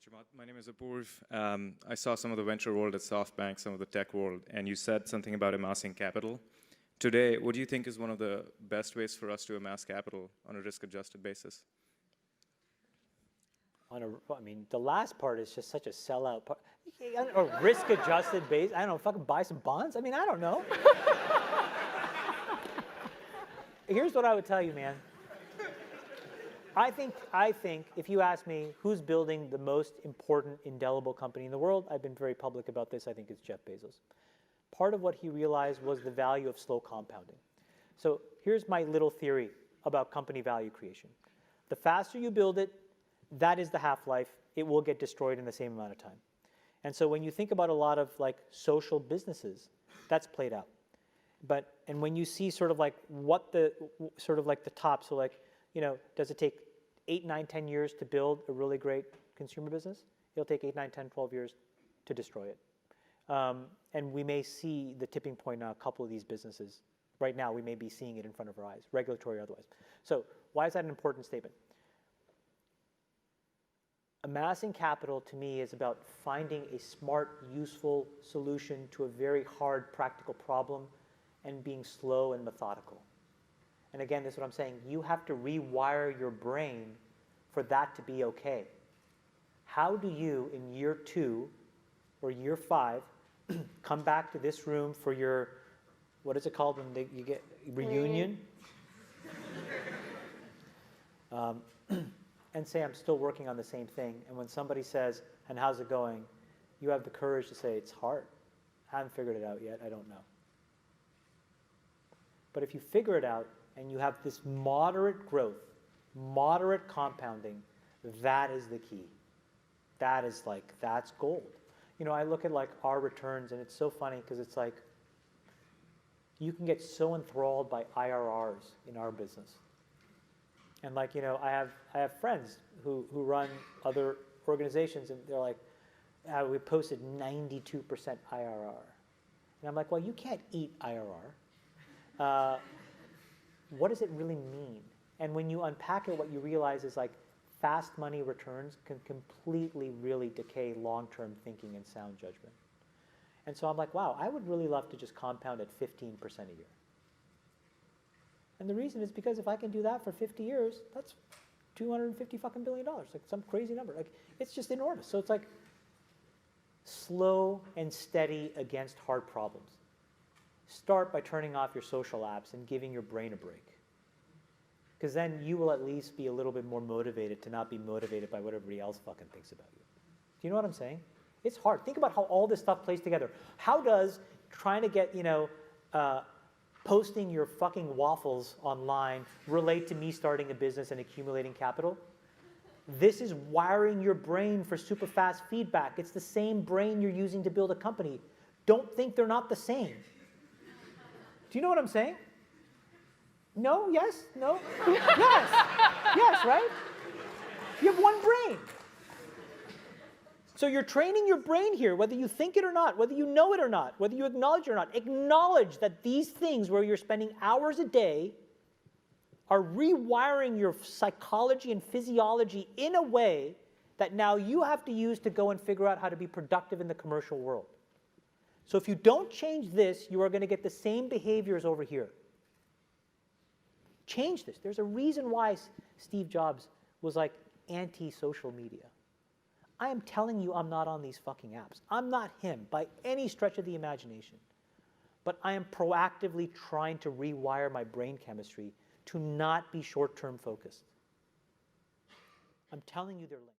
Chamath. My name is Apurv. I saw some of the venture world at SoftBank, some of the tech world, and you said something about amassing capital. Today, what do you think is one of the best ways for us to amass capital on a risk-adjusted basis? I mean, the last part is just such a sellout part. Or risk-adjusted base. I don't know, fucking buy some bonds? I mean, I don't know. Here's what I would tell you, man. I think if you ask me who's building the most important indelible company in the world, I've been very public about this, I think it's Jeff Bezos. Part of what he realized was the value of slow compounding. So here's my little theory about company value creation. The faster you build it, that is the half-life. It will get destroyed in the same amount of time. And so when you think about a lot of like social businesses, that's played out. And when you see sort of like what the top, so like, you know, does it take 8, 9, 10 years to build a really great consumer business? It'll take 8, 9, 10, 12 years to destroy it. And we may see the tipping point on a couple of these businesses. Right now, we may be seeing it in front of our eyes, regulatory or otherwise. So why is that an important statement? Amassing capital, to me, is about finding a smart, useful solution to a very hard, practical problem and being slow and methodical. And again, this is what I'm saying. You have to rewire your brain for that to be okay. How do you, in year 2 or year 5, come back to this room for your, what is it called when you get reunion? And say, I'm still working on the same thing. And when somebody says, and how's it going? You have the courage to say, it's hard. I haven't figured it out yet. I don't know. But if you figure it out, and you have this moderate growth, moderate compounding, that is the key. That is like, that's gold. You know, I look at like our returns, and it's so funny because it's like, you can get so enthralled by IRRs in our business. And like, you know, I have friends who run other organizations, and they're like, we posted 92% IRR. And I'm like, well, you can't eat IRR. What does it really mean? And when you unpack it, what you realize is like fast money returns can completely really decay long-term thinking and sound judgment. And so I'm like, wow, I would really love to just compound at 15% a year. And the reason is because if I can do that for 50 years, that's $250 fucking billion, like some crazy number. Like, it's just enormous. So it's like slow and steady against hard problems. Start by turning off your social apps and giving your brain a break. Because then you will at least be a little bit more motivated to not be motivated by what everybody else fucking thinks about you. Do you know what I'm saying? It's hard. Think about how all this stuff plays together. How does trying to get, you know, posting your fucking waffles online relate to me starting a business and accumulating capital? This is wiring your brain for super fast feedback. It's the same brain you're using to build a company. Don't think they're not the same. Do you know what I'm saying? No? Yes? No? Yes! Yes, right? You have one brain. So you're training your brain here, whether you think it or not, whether you know it or not, whether you acknowledge it or not. Acknowledge that these things where you're spending hours a day are rewiring your psychology and physiology in a way that now you have to use to go and figure out how to be productive in the commercial world. So if you don't change this, you are going to get the same behaviors over here. Change this. There's a reason why Steve Jobs was like anti-social media. I am telling you I'm not on these fucking apps. I'm not him by any stretch of the imagination. But I am proactively trying to rewire my brain chemistry to not be short-term focused. I'm telling you they're linked.